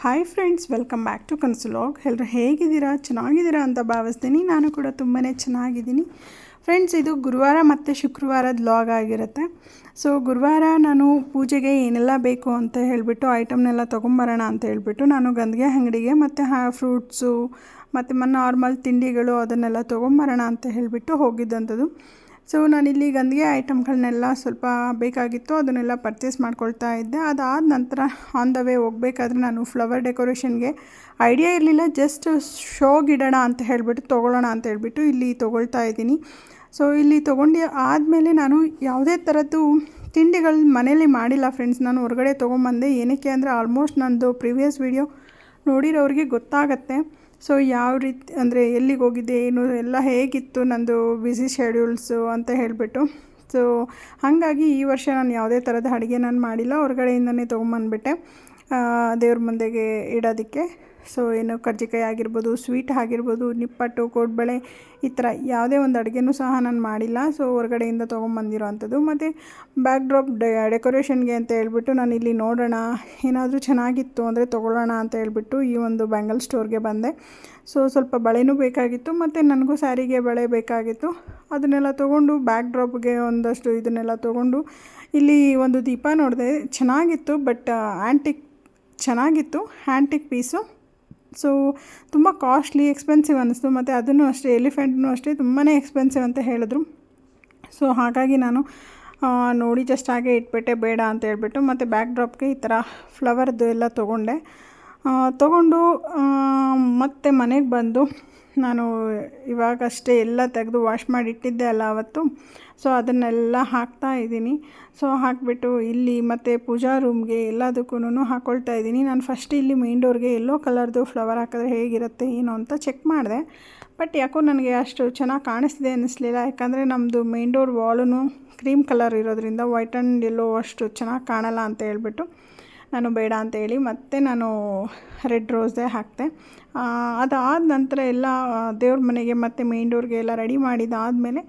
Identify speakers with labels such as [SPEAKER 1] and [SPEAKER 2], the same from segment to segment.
[SPEAKER 1] Hi friends, welcome back to ಕನ್ಸುಲಾಗ್. ಎಲ್ಲರೂ ಹೇಗಿದ್ದೀರಾ? ಚೆನ್ನಾಗಿದ್ದೀರಾ ಅಂತ ಭಾವಿಸ್ತೀನಿ. ನಾನು ಕೂಡ ತುಂಬಾ ಚೆನ್ನಾಗಿದ್ದೀನಿ ಫ್ರೆಂಡ್ಸ್. ಇದು ಗುರುವಾರ ಮತ್ತು ಶುಕ್ರವಾರದ ವ್ಲಾಗ್ ಆಗಿರುತ್ತೆ. ಸೊ ಗುರುವಾರ ನಾನು ಪೂಜೆಗೆ ಏನೆಲ್ಲ ಬೇಕು ಅಂತ ಹೇಳಿಬಿಟ್ಟು ಐಟಮ್ನೆಲ್ಲ ತೊಗೊಂಬರೋಣ ಅಂತ ಹೇಳಿಬಿಟ್ಟು ನಾನು ಗಂಧಿಗೆ ಅಂಗಡಿಗೆ ಮತ್ತು ಫ್ರೂಟ್ಸು ಮತ್ತು ನಾರ್ಮಲ್ ತಿಂಡಿಗಳು ಅದನ್ನೆಲ್ಲ ತೊಗೊಂಬರೋಣ ಅಂತ ಹೇಳಿಬಿಟ್ಟು ಹೋಗಿದ್ದಂಥದ್ದು. ಸೊ ನಾನಿಲ್ಲಿ ಗಂಧಿಗೆ ಐಟಮ್ಗಳನ್ನೆಲ್ಲ ಸ್ವಲ್ಪ ಬೇಕಾಗಿತ್ತು, ಅದನ್ನೆಲ್ಲ ಪರ್ಚೇಸ್ ಮಾಡ್ಕೊಳ್ತಾ ಇದ್ದೆ. ಅದಾದ ನಂತರ ಆನ್ ದ ವೇ ಹೋಗಬೇಕಾದ್ರೆ ನಾನು ಫ್ಲವರ್ ಡೆಕೋರೇಷನ್ಗೆ ಐಡಿಯಾ ಇರಲಿಲ್ಲ, ಜಸ್ಟ್ ಶೋಗಿಡೋಣ ಅಂತ ಹೇಳಿಬಿಟ್ಟು ತೊಗೊಳ್ಳೋಣ ಅಂತ ಹೇಳಿಬಿಟ್ಟು ಇಲ್ಲಿ ತೊಗೊಳ್ತಾ ಇದ್ದೀನಿ. ಸೊ ಇಲ್ಲಿ ತೊಗೊಂಡು ಆದಮೇಲೆ ನಾನು ಯಾವುದೇ ಥರದ್ದು ತಿಂಡಿಗಳು ಮನೇಲಿ ಮಾಡಿಲ್ಲ ಫ್ರೆಂಡ್ಸ್. ನಾನು ಹೊರಗಡೆ ತೊಗೊಂಬಂದೆ. ಏನಕ್ಕೆ ಅಂದರೆ ಆಲ್ಮೋಸ್ಟ್ ನಂದು ಪ್ರೀವಿಯಸ್ ವಿಡಿಯೋ ನೋಡಿರೋರಿಗೆ ಗೊತ್ತಾಗತ್ತೆ. ಸೊ ಯಾವ ರೀತಿ ಅಂದರೆ ಎಲ್ಲಿಗೆ ಹೋಗಿದ್ದೆ, ಏನು ಎಲ್ಲ ಹೇಗಿತ್ತು ನಂದು ಬ್ಯುಸಿ ಶೆಡ್ಯೂಲ್ಸು ಅಂತ ಹೇಳಿಬಿಟ್ಟು. ಸೊ ಹಾಗಾಗಿ ಈ ವರ್ಷ ನಾನು ಯಾವುದೇ ಥರದ ಅಡುಗೆ ನಾನು ಮಾಡಿಲ್ಲ, ಹೊರಗಡೆಯಿಂದನೇ ತೊಗೊಂಬಂದ್ಬಿಟ್ಟೆ ದೇವ್ರ ಮುಂದೆಗೆ ಇಡೋದಕ್ಕೆ. ಸೊ ಏನು ಕರ್ಜಿಕಾಯಿ ಆಗಿರ್ಬೋದು, ಸ್ವೀಟ್ ಆಗಿರ್ಬೋದು, ನಿಪ್ಪಟ್ಟು, ಕೋಡ್ಬಳೆ, ಈ ಥರ ಯಾವುದೇ ಒಂದು ಅಡುಗೆನೂ ಸಹ ನಾನು ಮಾಡಿಲ್ಲ. ಸೊ ಹೊರಗಡೆಯಿಂದ ತೊಗೊಂಬಂದಿರೋ ಅಂಥದ್ದು. ಮತ್ತು ಬ್ಯಾಕ್ ಡ್ರಾಪ್ ಡೆಕೋರೇಷನ್ಗೆ ಅಂತ ಹೇಳ್ಬಿಟ್ಟು ನಾನು ಇಲ್ಲಿ ನೋಡೋಣ ಏನಾದರೂ ಚೆನ್ನಾಗಿತ್ತು ಅಂದರೆ ತೊಗೊಳ್ಳೋಣ ಅಂತ ಹೇಳ್ಬಿಟ್ಟು ಈ ಒಂದು ಬ್ಯಾಂಗಲ್ ಸ್ಟೋರ್ಗೆ ಬಂದೆ. ಸೊ ಸ್ವಲ್ಪ ಬಳೆನೂ ಬೇಕಾಗಿತ್ತು ಮತ್ತು ನನಗೂ ಸ್ಯಾರಿಗೆ ಬಳೆ ಬೇಕಾಗಿತ್ತು. ಅದನ್ನೆಲ್ಲ ತೊಗೊಂಡು ಬ್ಯಾಕ್ ಡ್ರಾಪ್ಗೆ ಒಂದಷ್ಟು ಇದನ್ನೆಲ್ಲ ತೊಗೊಂಡು ಇಲ್ಲಿ ಒಂದು ದೀಪ ನೋಡಿದೆ, ಚೆನ್ನಾಗಿತ್ತು. ಬಟ್ ಚೆನ್ನಾಗಿತ್ತು ಆ್ಯಂಟಿಕ್ ಪೀಸು. ಸೊ ತುಂಬ ಕಾಸ್ಟ್ಲಿ, ಎಕ್ಸ್ಪೆನ್ಸಿವ್ ಅನ್ನಿಸ್ತು. ಮತ್ತು ಅದನ್ನು ಅಷ್ಟೇ, ಎಲಿಫೆಂಟ್ನೂ ಅಷ್ಟೇ ತುಂಬಾ ಎಕ್ಸ್ಪೆನ್ಸಿವ್ ಅಂತ ಹೇಳಿದ್ರು. ಸೊ ಹಾಗಾಗಿ ನಾನು ನೋಡಿ ಜಸ್ಟ್ ಹಾಗೆ ಇಟ್ಬಿಟ್ಟೆ, ಬೇಡ ಅಂತ ಹೇಳ್ಬಿಟ್ಟು. ಮತ್ತು ಬ್ಯಾಕ್ ಡ್ರಾಪ್ಗೆ ಈ ಥರ ಫ್ಲವರ್ದು ಎಲ್ಲ ತೊಗೊಂಡು ಮತ್ತೆ ಮನೆಗೆ ಬಂದು ನಾನು ಇವಾಗಷ್ಟೇ ಎಲ್ಲ ತೆಗೆದು ವಾಶ್ ಮಾಡಿ ಇಟ್ಟಿದ್ದೆ ಅಲ್ಲ ಅವತ್ತು. ಸೊ ಅದನ್ನೆಲ್ಲ ಹಾಕ್ತಾ ಇದ್ದೀನಿ. ಸೊ ಹಾಕಿಬಿಟ್ಟು ಇಲ್ಲಿ ಮತ್ತು ಪೂಜಾ ರೂಮ್ಗೆ ಎಲ್ಲದಕ್ಕೂ ಹಾಕ್ಕೊಳ್ತಾ ಇದ್ದೀನಿ. ನಾನು ಫಸ್ಟ್ ಇಲ್ಲಿ ಮೇನ್ ಡೋರ್ಗೆ ಯೆಲ್ಲೋ ಕಲರ್ದು ಫ್ಲವರ್ ಹಾಕಿದ್ರೆ ಹೇಗಿರುತ್ತೆ ಏನು ಅಂತ ಚೆಕ್ ಮಾಡಿದೆ. ಬಟ್ ಯಾಕೋ ನನಗೆ ಅಷ್ಟು ಚೆನ್ನಾಗಿ ಕಾಣಿಸ್ತಿದೆ ಅನ್ನಿಸ್ಲಿಲ್ಲ. ಯಾಕಂದರೆ ನಮ್ಮದು ಮೇನ್ ಡೋರ್ ವಾಲೂ ಕ್ರೀಮ್ ಕಲರ್ ಇರೋದ್ರಿಂದ ವೈಟ್ ಆ್ಯಂಡ್ ಯೆಲ್ಲೋ ಅಷ್ಟು ಚೆನ್ನಾಗಿ ಕಾಣಲ್ಲ ಅಂತ ಹೇಳ್ಬಿಟ್ಟು ನಾನು ಬೇಡ ಅಂತೇಳಿ ಮತ್ತೆ ನಾನು ರೆಡ್ ರೋಸೇ ಹಾಕಿದೆ. ಅದಾದ ನಂತರ ಎಲ್ಲ ದೇವ್ರ ಮನೆಗೆ ಮತ್ತು ಮೇನ್ ಡೋರ್ಗೆ ಎಲ್ಲ ರೆಡಿ ಮಾಡಿದ್ದಾದಮೇಲೆ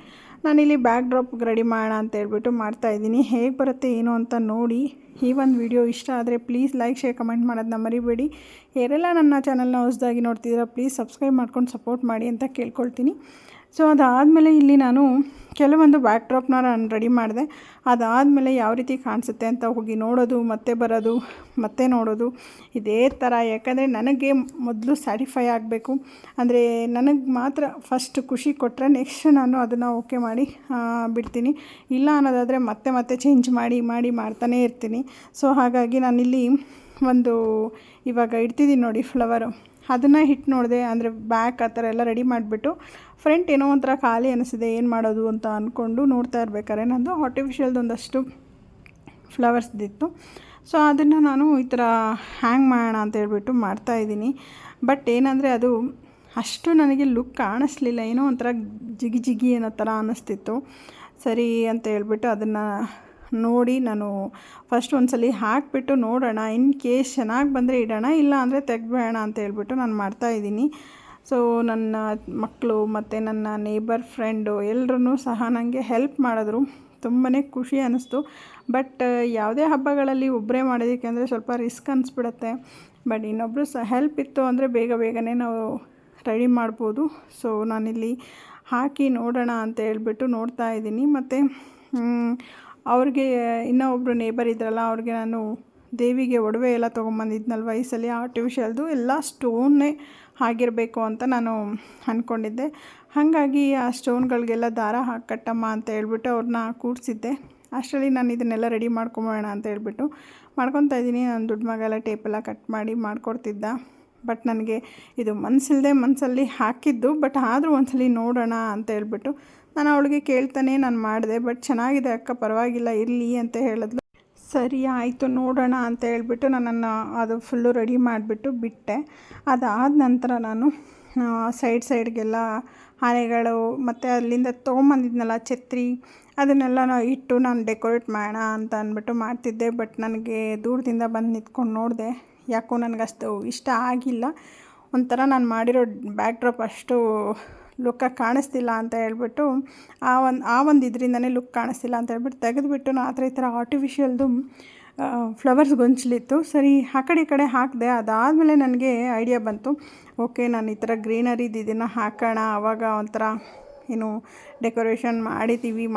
[SPEAKER 1] ನಾನಿಲ್ಲಿ ಬ್ಯಾಕ್ ಡ್ರಾಪ್ಗೆ ರೆಡಿ ಮಾಡೋಣ ಅಂತ ಹೇಳ್ಬಿಟ್ಟು ಮಾಡ್ತಾಯಿದ್ದೀನಿ. ಹೇಗೆ ಬರುತ್ತೆ ಏನು ಅಂತ ನೋಡಿ. ಈ ಒಂದು ವಿಡಿಯೋ ಇಷ್ಟ ಆದರೆ ಪ್ಲೀಸ್ ಲೈಕ್, ಶೇರ್, ಕಮೆಂಟ್ ಮಾಡೋದನ್ನ ಮರಿಬೇಡಿ. ಯಾರೆಲ್ಲ ನನ್ನ ಚಾನಲ್ನ ಹೊಸದಾಗಿ ನೋಡ್ತಿದ್ದೀರಾ ಪ್ಲೀಸ್ ಸಬ್ಸ್ಕ್ರೈಬ್ ಮಾಡ್ಕೊಂಡು ಸಪೋರ್ಟ್ ಮಾಡಿ ಅಂತ ಕೇಳ್ಕೊಳ್ತೀನಿ. ಸೊ ಅದಾದಮೇಲೆ ಇಲ್ಲಿ ನಾನು ಕೆಲವೊಂದು ಬ್ಯಾಕ್ ಡ್ರಾಪ್ನ ನಾನು ರೆಡಿ ಮಾಡಿದೆ. ಅದಾದಮೇಲೆ ಯಾವ ರೀತಿ ಕಾಣಿಸುತ್ತೆ ಅಂತ ಹೋಗಿ ನೋಡೋದು, ಮತ್ತೆ ಬರೋದು, ಮತ್ತೆ ನೋಡೋದು, ಇದೇ ಥರ. ಯಾಕಂದರೆ ನನಗೆ ಮೊದಲು ಸ್ಯಾಟಿಫೈ ಆಗಬೇಕು, ಅಂದರೆ ನನಗೆ ಮಾತ್ರ ಫಸ್ಟ್ ಖುಷಿ ಕೊಟ್ಟರೆ ನೆಕ್ಸ್ಟ್ ನಾನು ಅದನ್ನು ಓಕೆ ಮಾಡಿ ಬಿಡ್ತೀನಿ. ಇಲ್ಲ ಅನ್ನೋದಾದರೆ ಮತ್ತೆ ಚೇಂಜ್ ಮಾಡಿ ಮಾಡ್ತಾನೇ ಇರ್ತೀನಿ. ಸೊ ಹಾಗಾಗಿ ನಾನಿಲ್ಲಿ ಒಂದು ಇವಾಗ ಇಡ್ತಿದ್ದೀನಿ ನೋಡಿ ಫ್ಲವರು, ಅದನ್ನು ಹಿಟ್ಟು ನೋಡಿದೆ. ಅಂದರೆ ಬ್ಯಾಕ್ ಆ ಥರ ಎಲ್ಲ ರೆಡಿ ಮಾಡಿಬಿಟ್ಟು ಫ್ರಂಟ್ ಏನೋ ಒಂಥರ ಖಾಲಿ ಅನಿಸಿದೆ, ಏನು ಮಾಡೋದು ಅಂತ ಅಂದ್ಕೊಂಡು ನೋಡ್ತಾ ಇರ್ಬೇಕಾದ್ರೆ ನಂದು ಆರ್ಟಿಫಿಷಿಯಲ್ದು ಒಂದಷ್ಟು ಫ್ಲವರ್ಸ್ದಿತ್ತು. ಸೊ ಅದನ್ನು ನಾನು ಈ ಥರ ಹ್ಯಾಂಗ್ ಮಾಡೋಣ ಅಂತ ಹೇಳ್ಬಿಟ್ಟು ಮಾಡ್ತಾಯಿದ್ದೀನಿ. ಬಟ್ ಏನಂದರೆ ಅದು ಅಷ್ಟು ನನಗೆ ಲುಕ್ ಕಾಣಿಸ್ಲಿಲ್ಲ, ಏನೋ ಒಂಥರ ಜಿಗಿ ಅನ್ನೋ ಥರ ಅನ್ನಿಸ್ತಿತ್ತು. ಸರಿ ಅಂತ ಹೇಳ್ಬಿಟ್ಟು ಅದನ್ನು ನೋಡಿ ನಾನು ಫಸ್ಟ್ ಒಂದ್ಸಲ ಹಾಕಿಬಿಟ್ಟು ನೋಡೋಣ, ಇನ್ ಕೇಸ್ ಚೆನ್ನಾಗಿ ಬಂದರೆ ಇಡೋಣ, ಇಲ್ಲ ಅಂದರೆ ತೆಗೆದ್ಬೇಡ ಅಂತ ಹೇಳ್ಬಿಟ್ಟು ನಾನು ಮಾಡ್ತಾಯಿದ್ದೀನಿ. ಸೊ ನನ್ನ ಮಕ್ಕಳು ಮತ್ತು ನನ್ನ ನೇಬರ್ ಫ್ರೆಂಡು ಎಲ್ಲರೂ ಸಹ ನನಗೆ ಹೆಲ್ಪ್ ಮಾಡಿದ್ರು. ತುಂಬಾ ಖುಷಿ ಅನ್ನಿಸ್ತು. ಬಟ್ ಯಾವುದೇ ಹಬ್ಬಗಳಲ್ಲಿ ಒಬ್ಬರೇ ಮಾಡೋದಕ್ಕೆ ಅಂದರೆ ಸ್ವಲ್ಪ ರಿಸ್ಕ್ ಅನಿಸ್ಬಿಡುತ್ತೆ. ಬಟ್ ಇನ್ನೊಬ್ಬರು ಸಹ ಹೆಲ್ಪ್ ಇತ್ತು ಅಂದರೆ ಬೇಗನೆ ನಾವು ರೆಡಿ ಮಾಡ್ಬೋದು. ಸೊ ನಾನಿಲ್ಲಿ ಹಾಕಿ ನೋಡೋಣ ಅಂತ ಹೇಳ್ಬಿಟ್ಟು ನೋಡ್ತಾ ಇದ್ದೀನಿ. ಮತ್ತು ಅವ್ರಿಗೆ ಇನ್ನೂ ಒಬ್ಬರು ನೇಬರ್ ಇದ್ರಲ್ಲ, ಅವ್ರಿಗೆ ನಾನು ದೇವಿಗೆ ಒಡವೆ ಎಲ್ಲ ತೊಗೊಂಬಂದಿದ್ನಲ್ವ ಈ ಸಲ ಆರ್ಟಿಫಿಷಿಯಲ್ದು ಎಲ್ಲ ಸ್ಟೋನ್ನೇ ಆಗಿರಬೇಕು ಅಂತ ನಾನು ಅಂದ್ಕೊಂಡಿದ್ದೆ. ಹಾಗಾಗಿ ಆ ಸ್ಟೋನ್ಗಳಿಗೆಲ್ಲ ದಾರ ಹಾಕಿ ಕಟ್ಟಮ್ಮ ಅಂತ ಹೇಳ್ಬಿಟ್ಟು ಅವ್ರನ್ನ ಕೂಡಿಸಿದ್ದೆ. ಅಷ್ಟರಲ್ಲಿ ನಾನು ಇದನ್ನೆಲ್ಲ ರೆಡಿ ಮಾಡ್ಕೊಂಬೋಣ ಅಂತ ಹೇಳ್ಬಿಟ್ಟು ಮಾಡ್ಕೊತಾ ಇದ್ದೀನಿ. ನನ್ನ ದೊಡ್ಡ ಮಗ ಎಲ್ಲ ಟೇಪೆಲ್ಲ ಕಟ್ ಮಾಡಿ ಮಾಡಿಕೊಡ್ತಿದ್ದ. ಬಟ್ ನನಗೆ ಇದು ಮನಸ್ಸಲ್ಲಿ ಹಾಕಿದ್ದು. ಬಟ್ ಆದರೂ ಒಂದ್ಸಲಿ ನೋಡೋಣ ಅಂತ ಹೇಳ್ಬಿಟ್ಟು ನಾನು ಅವಳಿಗೆ ಕೇಳ್ತಾನೆ ನಾನು ಮಾಡಿದೆ. ಬಟ್ ಚೆನ್ನಾಗಿದೆ ಅಕ್ಕ, ಪರವಾಗಿಲ್ಲ, ಇರಲಿ ಅಂತ ಹೇಳಿದ್ಲು. ಸರಿ ಆಯಿತು ನೋಡೋಣ ಅಂತ ಹೇಳ್ಬಿಟ್ಟು ನನ್ನನ್ನು ಅದು ಫುಲ್ಲು ರೆಡಿ ಮಾಡಿಬಿಟ್ಟು ಬಿಟ್ಟೆ. ಅದಾದ ನಂತರ ನಾನು ಸೈಡ್ಗೆಲ್ಲ ಆನೆಗಳು ಮತ್ತು ಅಲ್ಲಿಂದ ತೊಗೊಂಬಂದಿದ್ನಲ್ಲ ಛತ್ರಿ, ಅದನ್ನೆಲ್ಲ ಇಟ್ಟು ನಾನು ಡೆಕೋರೇಟ್ ಮಾಡೋಣ ಅಂತ ಅಂದ್ಬಿಟ್ಟು ಮಾಡ್ತಿದ್ದೆ. ಬಟ್ ನನಗೆ ದೂರದಿಂದ ಬಂದು ನಿಂತ್ಕೊಂಡು ನೋಡಿದೆ, ಯಾಕೋ ನನಗಷ್ಟು ಇಷ್ಟ ಆಗಿಲ್ಲ. ಒಂಥರ ನಾನು ಮಾಡಿರೋ ಬ್ಯಾಕ್ ಡ್ರಾಪ್ ಅಷ್ಟು ಲುಕ್ಕಾಗಿ ಕಾಣಿಸ್ತಿಲ್ಲ ಅಂತ ಹೇಳ್ಬಿಟ್ಟು ಆ ಒಂದು ಇದರಿಂದನೇ ಲುಕ್ ಕಾಣಿಸ್ತಿಲ್ಲ ಅಂತ ಹೇಳ್ಬಿಟ್ಟು ತೆಗೆದುಬಿಟ್ಟು ನಾನು ಈ ಥರ ಆರ್ಟಿಫಿಷಿಯಲ್ದು ಫ್ಲವರ್ಸ್ ಗೊಂಚಲಿತ್ತು. ಸರಿ ಆ ಕಡೆ ಈ ಕಡೆ ಹಾಕಿದೆ. ಅದಾದಮೇಲೆ ನನಗೆ ಐಡಿಯಾ ಬಂತು, ಓಕೆ ನಾನು ಈ ಥರ ಗ್ರೀನರಿದು ಇದನ್ನು ಹಾಕೋಣ, ಆವಾಗ ಒಂಥರ ಏನು ಡೆಕೋರೇಷನ್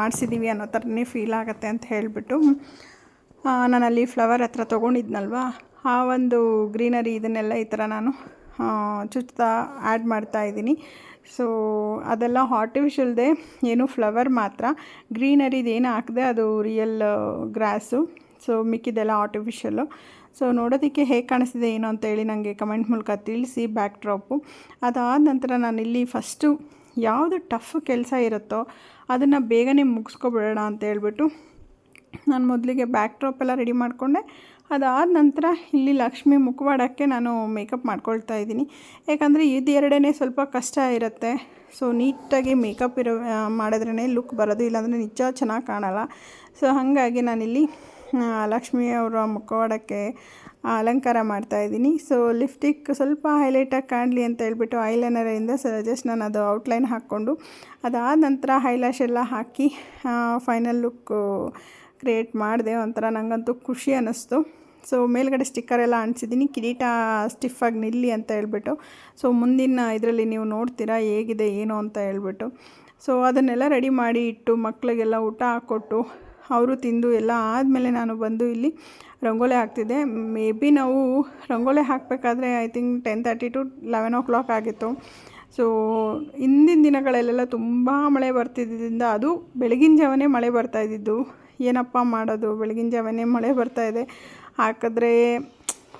[SPEAKER 1] ಮಾಡಿಸಿದ್ದೀವಿ ಅನ್ನೋ ಥರನೇ ಫೀಲ್ ಆಗುತ್ತೆ ಅಂತ ಹೇಳಿಬಿಟ್ಟು ನಾನಲ್ಲಿ ಫ್ಲವರ್ ಹತ್ರ ತೊಗೊಂಡಿದ್ನಲ್ವ, ಆ ಒಂದು ಗ್ರೀನರಿ ಇದನ್ನೆಲ್ಲ ಈ ಥರ ನಾನು ಚುಚ್ತಾ ಆ್ಯಡ್ ಮಾಡ್ತಾಯಿದ್ದೀನಿ. ಸೊ ಅದೆಲ್ಲ ಆರ್ಟಿಫಿಷಿಯಲ್ದೇ, ಏನು ಫ್ಲವರ್ ಮಾತ್ರ, ಗ್ರೀನರಿದು ಏನು ಹಾಕಿದೆ ಅದು ರಿಯಲ್ ಗ್ರಾಸು. ಸೊ ಮಿಕ್ಕಿದೆಲ್ಲ ಆರ್ಟಿಫಿಷಿಯಲ್ಲು. ಸೊ ನೋಡೋದಕ್ಕೆ ಹೇಗೆ ಕಾಣಿಸ್ತಿದೆ ಏನು ಅಂತೇಳಿ ನನಗೆ ಕಮೆಂಟ್ ಮೂಲಕ ತಿಳಿಸಿ ಬ್ಯಾಕ್ ಡ್ರಾಪು. ಅದಾದ ನಂತರ ನಾನಿಲ್ಲಿ ಫಸ್ಟು ಯಾವುದು ಟಫ್ ಕೆಲಸ ಇರುತ್ತೋ ಅದನ್ನು ಬೇಗನೆ ಮುಗಿಸ್ಕೊಬಿಡೋಣ ಅಂತ ಹೇಳ್ಬಿಟ್ಟು ನಾನು ಮೊದಲಿಗೆ ಬ್ಯಾಕ್ ಡ್ರಾಪ್ ಎಲ್ಲ ರೆಡಿ ಮಾಡಿಕೊಂಡೆ. ಅದಾದ ನಂತರ ಇಲ್ಲಿ ಲಕ್ಷ್ಮಿ ಮುಖವಾಡಕ್ಕೆ ನಾನು ಮೇಕಪ್ ಮಾಡ್ಕೊಳ್ತಾ ಇದ್ದೀನಿ. ಯಾಕಂದರೆ ಇದು ಎರಡೇ ಸ್ವಲ್ಪ ಕಷ್ಟ ಇರುತ್ತೆ. ಸೊ ನೀಟಾಗಿ ಮೇಕಪ್ ಮಾಡಿದ್ರೇ ಲುಕ್ ಬರೋದು, ಇಲ್ಲಾಂದರೆ ನಿಜ ಚೆನ್ನಾಗಿ ಕಾಣಲ್ಲ. ಸೊ ಹಾಗಾಗಿ ನಾನಿಲ್ಲಿ ಲಕ್ಷ್ಮಿಯವರ ಮುಖವಾಡಕ್ಕೆ ಅಲಂಕಾರ ಮಾಡ್ತಾಯಿದ್ದೀನಿ. ಸೊ ಲಿಪ್ಸ್ಟಿಕ್ ಸ್ವಲ್ಪ ಹೈಲೈಟಾಗಿ ಕಾಣಲಿ ಅಂತ ಹೇಳ್ಬಿಟ್ಟು ಐಲೈನರಿಂದ ಜಸ್ಟ್ ನಾನು ಅದು ಔಟ್ಲೈನ್ ಹಾಕ್ಕೊಂಡು ಅದಾದ ನಂತರ ಹೈಲ್ಯಾಶ್ ಎಲ್ಲ ಹಾಕಿ ಫೈನಲ್ ಲುಕ್ ಕ್ರಿಯೇಟ್ ಮಾಡಿದೆ. ಒಂಥರ ನನಗಂತೂ ಖುಷಿ ಅನ್ನಿಸ್ತು. ಸೊ ಮೇಲ್ಗಡೆ ಸ್ಟಿಕ್ಕರ್ ಎಲ್ಲ ಅಂಟಿಸಿದ್ದೀನಿ, ಕಿರೀಟ ಸ್ಟಿಫಾಗಿ ನಿಲ್ಲಿ ಅಂತ ಹೇಳ್ಬಿಟ್ಟು. ಸೊ ಮುಂದಿನ ಇದರಲ್ಲಿ ನೀವು ನೋಡ್ತೀರಾ ಹೇಗಿದೆ ಏನು ಅಂತ ಹೇಳ್ಬಿಟ್ಟು. ಸೊ ಅದನ್ನೆಲ್ಲ ರೆಡಿ ಮಾಡಿ ಇಟ್ಟು ಮಕ್ಕಳಿಗೆಲ್ಲ ಊಟ ಹಾಕ್ಕೊಟ್ಟು ಅವರು ತಿಂದು ಎಲ್ಲ ಆದಮೇಲೆ ನಾನು ಬಂದು ಇಲ್ಲಿ ರಂಗೋಲಿ ಹಾಕ್ತಿದ್ದೆ. ಮೇ ಬಿ ನಾವು rangoli ಹಾಕಬೇಕಾದ್ರೆ I think 10:30 to 11 o'clock ಆಗಿತ್ತು. ಸೊ ಹಿಂದಿನ ದಿನಗಳಲ್ಲೆಲ್ಲ ತುಂಬ ಮಳೆ ಬರ್ತಿದ್ದರಿಂದ, ಅದು ಬೆಳಗಿನ ಜಾವನೇ ಮಳೆ ಬರ್ತಾಯಿದ್ದು. ಏನಪ್ಪ ಮಾಡೋದು, ಬೆಳಗಿನ ಜಾವನೇ ಮಳೆ ಬರ್ತಾಯಿದೆ, ಹಾಕಿದ್ರೆ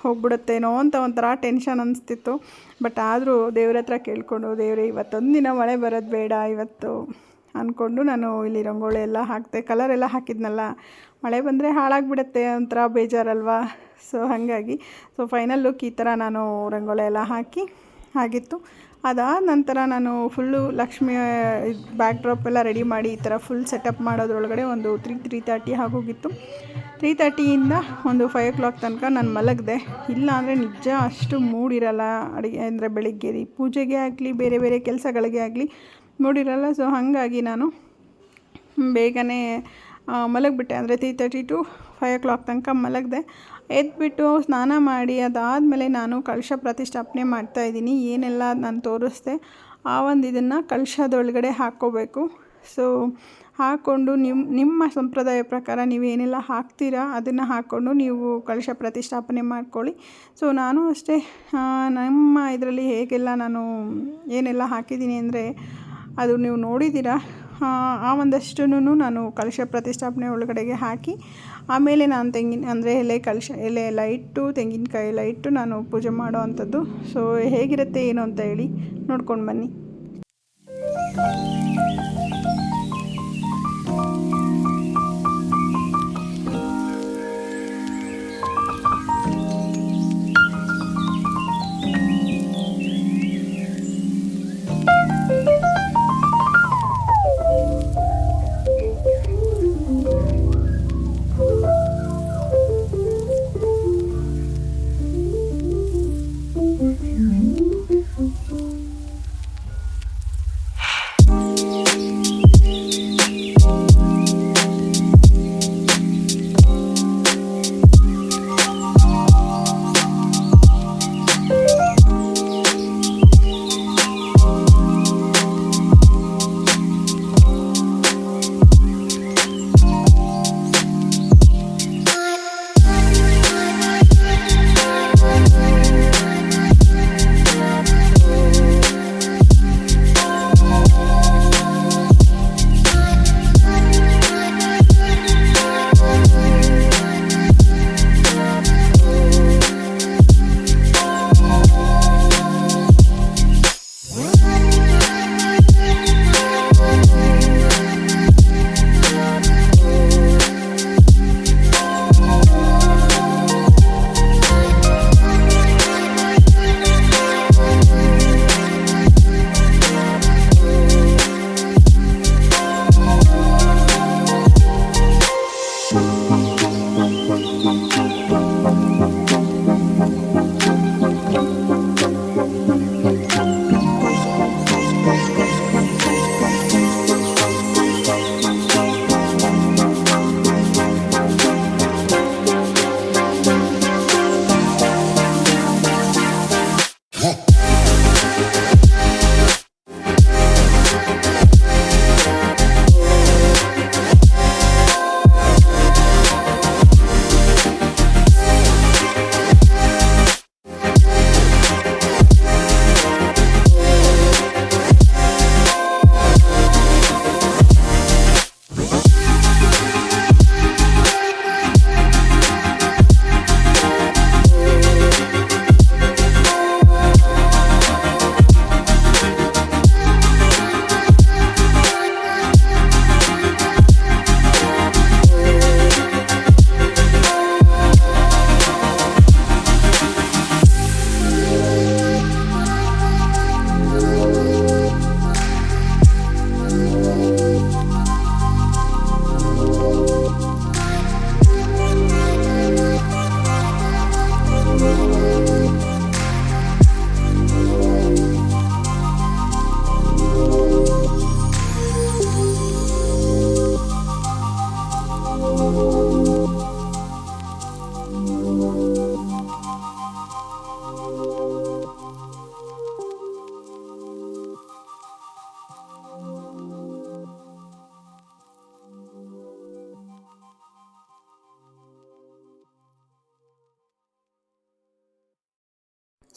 [SPEAKER 1] ಹೋಗ್ಬಿಡುತ್ತೇನೋ ಅಂತ ಒಂಥರ ಟೆನ್ಷನ್ ಅನಿಸ್ತಿತ್ತು. ಬಟ್ ಆದರೂ ದೇವ್ರ ಹತ್ರ ಕೇಳಿಕೊಂಡು, ದೇವರೇ ಇವತ್ತೊಂದು ದಿನ ಮಳೆ ಬರೋದು ಬೇಡ ಇವತ್ತು ಅಂದ್ಕೊಂಡು ನಾನು ಇಲ್ಲಿ ರಂಗೋಲಿ ಎಲ್ಲ ಹಾಕಿದೆ. ಕಲರೆಲ್ಲ ಹಾಕಿದ್ನಲ್ಲ, ಮಳೆ ಬಂದರೆ ಹಾಳಾಗಿಬಿಡುತ್ತೆ, ಒಂಥರ ಬೇಜಾರಲ್ವಾ. ಸೊ ಹಾಗಾಗಿ ಫೈನಲ್ ಲುಕ್ ಈ ಥರ ನಾನು ರಂಗೋಲಿ ಎಲ್ಲ ಹಾಕಿ ಆಗಿತ್ತು. ಅದಾದ ನಂತರ ನಾನು ಫುಲ್ಲು ಲಕ್ಷ್ಮಿ ಬ್ಯಾಕ್ ಡ್ರಾಪ್ ಎಲ್ಲ ರೆಡಿ ಮಾಡಿ ಈ ಥರ ಫುಲ್ ಸೆಟಪ್ ಮಾಡೋದ್ರೊಳಗಡೆ ಒಂದು 3:30 ಆಗೋಗಿತ್ತು. 3:30ಇಂದ ಒಂದು 5 o'clock ತನಕ ನಾನು ಮಲಗಿದೆ. ಇಲ್ಲ ಅಂದರೆ ನಿಜ ಅಷ್ಟು ಮೂಡಿರಲ್ಲ ಅಡುಗೆ ಅಂದರೆ ಬೆಳಿಗ್ಗೆ ಪೂಜೆಗೆ ಆಗಲಿ ಬೇರೆ ಬೇರೆ ಕೆಲಸಗಳಿಗೆ ಆಗಲಿ ಮೂಡಿರಲ್ಲ. ಸೊ ಹಾಗಾಗಿ ನಾನು ಬೇಗನೆ ಮಲಗಿಬಿಟ್ಟೆ. ಅಂದರೆ 3:30 to 5 o'clock ತನಕ ಮಲಗಿದೆ. ಎದ್ಬಿಟ್ಟು ಸ್ನಾನ ಮಾಡಿ ಅದಾದಮೇಲೆ ನಾನು ಕಲಶ ಪ್ರತಿಷ್ಠಾಪನೆ ಮಾಡ್ತಾಯಿದ್ದೀನಿ. ಏನೆಲ್ಲ ನಾನು ತೋರಿಸ್ದೆ ಆ ಒಂದು ಇದನ್ನು ಕಲಶದೊಳಗಡೆ ಹಾಕ್ಕೋಬೇಕು. ಸೊ ಹಾಕ್ಕೊಂಡು ನಿಮ್ಮ ಸಂಪ್ರದಾಯ ಪ್ರಕಾರ ನೀವೇನೆಲ್ಲ ಹಾಕ್ತೀರಾ ಅದನ್ನು ಹಾಕ್ಕೊಂಡು ನೀವು ಕಲಶ ಪ್ರತಿಷ್ಠಾಪನೆ ಮಾಡ್ಕೊಳ್ಳಿ. ಸೊ ನಾನು ಅಷ್ಟೇ ನಮ್ಮ ಇದರಲ್ಲಿ ಹೇಗೆಲ್ಲ ನಾನು ಏನೆಲ್ಲ ಹಾಕಿದ್ದೀನಿ ಅಂದರೆ ಅದು ನೀವು ನೋಡಿದ್ದೀರಾ. ಆ ಒಂದಷ್ಟನ್ನು ನಾನು ಕಲಶ ಪ್ರತಿಷ್ಠಾಪನೆ ಒಳಗಡೆಗೆ ಹಾಕಿ ಆಮೇಲೆ ನಾನು ಎಲೆ ಲೈಟು ತೆಂಗಿನಕಾಯಿ ಲೈಟು ನಾನು ಪೂಜೆ ಮಾಡೋ ಅಂಥದ್ದು. ಸೊ ಹೇಗಿರುತ್ತೆ ಏನು ಅಂತ ಹೇಳಿ ನೋಡ್ಕೊಂಡು ಬನ್ನಿ.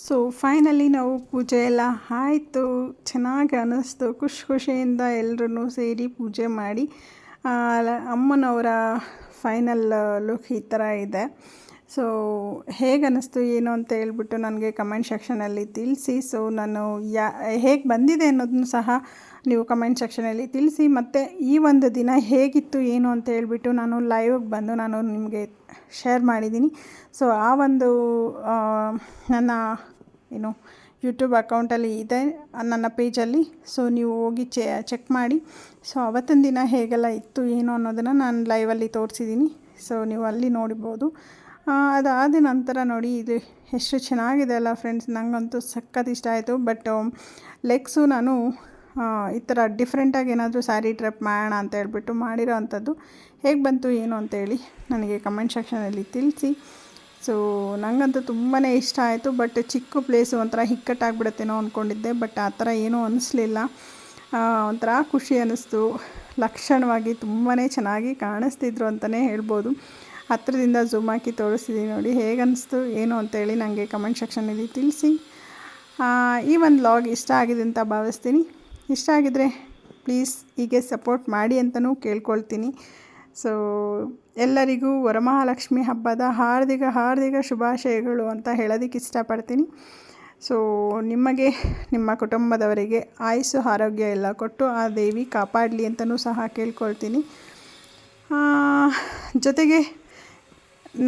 [SPEAKER 1] ಸೊ ಫೈನಲಿ ನಾವು ಪೂಜೆ ಎಲ್ಲ ಆಯಿತು, ಚೆನ್ನಾಗಿ ಅನ್ನಿಸ್ತು. ಖುಷಿಯಿಂದ ಎಲ್ಲರೂ ಸೇರಿ ಪೂಜೆ ಮಾಡಿ ಅಮ್ಮನವರ ಫೈನಲ್ ಲುಕ್ ಈ ಥರ ಇದೆ. ಸೊ ಹೇಗೆ ಅನ್ನಿಸ್ತು ಏನು ಅಂತ ಹೇಳ್ಬಿಟ್ಟು ನನಗೆ ಕಮೆಂಟ್ ಸೆಕ್ಷನಲ್ಲಿ ತಿಳಿಸಿ. ಸೊ ನಾನು ಹೇಗೆ ಬಂದಿದೆ ಅನ್ನೋದನ್ನು ಸಹ ನೀವು ಕಮೆಂಟ್ ಸೆಕ್ಷನಲ್ಲಿ ತಿಳಿಸಿ. ಮತ್ತು ಈ ಒಂದು ದಿನ ಹೇಗಿತ್ತು ಏನು ಅಂತ ಹೇಳ್ಬಿಟ್ಟು ನಾನು ಲೈವ್ಗೆ ಬಂದು ನಾನು ನಿಮಗೆ ಶೇರ್ ಮಾಡಿದ್ದೀನಿ. ಸೊ ಆ ಒಂದು ನನ್ನ ಯೂಟ್ಯೂಬ್ ಅಕೌಂಟಲ್ಲಿ ಇದೆ, ನನ್ನ ಪೇಜಲ್ಲಿ. ಸೊ ನೀವು ಹೋಗಿ ಚೆಕ್ ಮಾಡಿ. ಸೊ ಅವತ್ತಿನ ದಿನ ಹೇಗೆಲ್ಲ ಇತ್ತು ಏನು ಅನ್ನೋದನ್ನು ನಾನು ಲೈವಲ್ಲಿ ತೋರಿಸಿದ್ದೀನಿ. ಸೊ ನೀವು ಅಲ್ಲಿ ನೋಡ್ಬೋದು. ಅದಾದ ನಂತರ ನೋಡಿ ಇದು ಎಷ್ಟು ಚೆನ್ನಾಗಿದೆ ಅಲ್ಲ ಫ್ರೆಂಡ್ಸ್, ನನಗಂತೂ ಸಖತ್ ಇಷ್ಟ ಆಯಿತು. ಬಟ್ ಲೆಗ್ಸು ನಾನು ಈ ಥರ ಡಿಫ್ರೆಂಟಾಗಿ ಏನಾದರೂ ಸ್ಯಾರಿ ಡ್ರೆಪ್ ಮಾಡೋಣ ಅಂತ ಹೇಳ್ಬಿಟ್ಟು ಮಾಡಿರೋ ಅಂಥದ್ದು. ಹೇಗೆ ಬಂತು ಏನು ಅಂತೇಳಿ ನನಗೆ ಕಮೆಂಟ್ ಸೆಕ್ಷನಲ್ಲಿ ತಿಳಿಸಿ. ಸೊ ನನಗಂತೂ ತುಂಬಾ ಇಷ್ಟ ಆಯಿತು. ಬಟ್ ಚಿಕ್ಕ ಪ್ಲೇಸು ಒಂಥರ ಹಿಕ್ಕಟ್ಟಾಗ್ಬಿಡುತ್ತೇನೋ ಅಂದ್ಕೊಂಡಿದ್ದೆ, ಬಟ್ ಆ ಥರ ಏನೂ ಅನ್ನಿಸ್ಲಿಲ್ಲ. ಒಂಥರ ಖುಷಿ ಅನ್ನಿಸ್ತು. ಲಕ್ಷಣವಾಗಿ ತುಂಬಾ ಚೆನ್ನಾಗಿ ಕಾಣಿಸ್ತಿದ್ರು ಅಂತಲೇ ಹೇಳ್ಬೋದು. ಹತ್ತಿರದಿಂದ ಝೂಮ್ ಹಾಕಿ ತೋರಿಸ್ತಿದ್ದೀನಿ ನೋಡಿ, ಹೇಗೆ ಅನ್ನಿಸ್ತು ಏನು ಅಂತೇಳಿ ನನಗೆ ಕಮೆಂಟ್ ಸೆಕ್ಷನಲ್ಲಿ ತಿಳಿಸಿ. ಈ ಒಂದು ವ್ಲಾಗ್ ಇಷ್ಟ ಆಗಿದೆ ಅಂತ ಭಾವಿಸ್ತೀನಿ. ಇಷ್ಟ ಆಗಿದರೆ ಪ್ಲೀಸ್ ಹೀಗೆ ಸಪೋರ್ಟ್ ಮಾಡಿ ಅಂತಲೂ ಕೇಳ್ಕೊಳ್ತೀನಿ. ಸೊ ಎಲ್ಲರಿಗೂ ವರಮಹಾಲಕ್ಷ್ಮಿ ಹಬ್ಬದ ಹಾರ್ದಿಕ ಶುಭಾಶಯಗಳು ಅಂತ ಹೇಳೋದಕ್ಕೆ ಇಷ್ಟಪಡ್ತೀನಿ. ಸೊ ನಿಮಗೆ ನಿಮ್ಮ ಕುಟುಂಬದವರಿಗೆ ಆಯುಸ್ಸು ಆರೋಗ್ಯ ಎಲ್ಲ ಕೊಟ್ಟು ಆ ದೇವಿ ಕಾಪಾಡಲಿ ಅಂತಲೂ ಸಹ ಕೇಳ್ಕೊಳ್ತೀನಿ. ಜೊತೆಗೆ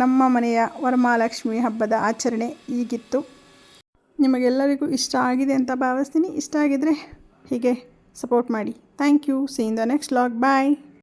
[SPEAKER 1] ನಮ್ಮ ಮನೆಯ ವರಮಹಾಲಕ್ಷ್ಮಿ ಹಬ್ಬದ ಆಚರಣೆ ಹೀಗಿತ್ತು. ನಿಮಗೆಲ್ಲರಿಗೂ ಇಷ್ಟ ಆಗಿದೆ ಅಂತ ಭಾವಿಸ್ತೀನಿ. ಇಷ್ಟ ಆಗಿದರೆ ಹೀಗೆ ಸಪೋರ್ಟ್ ಮಾಡಿ. Thank you. See in the next vlog. Bye.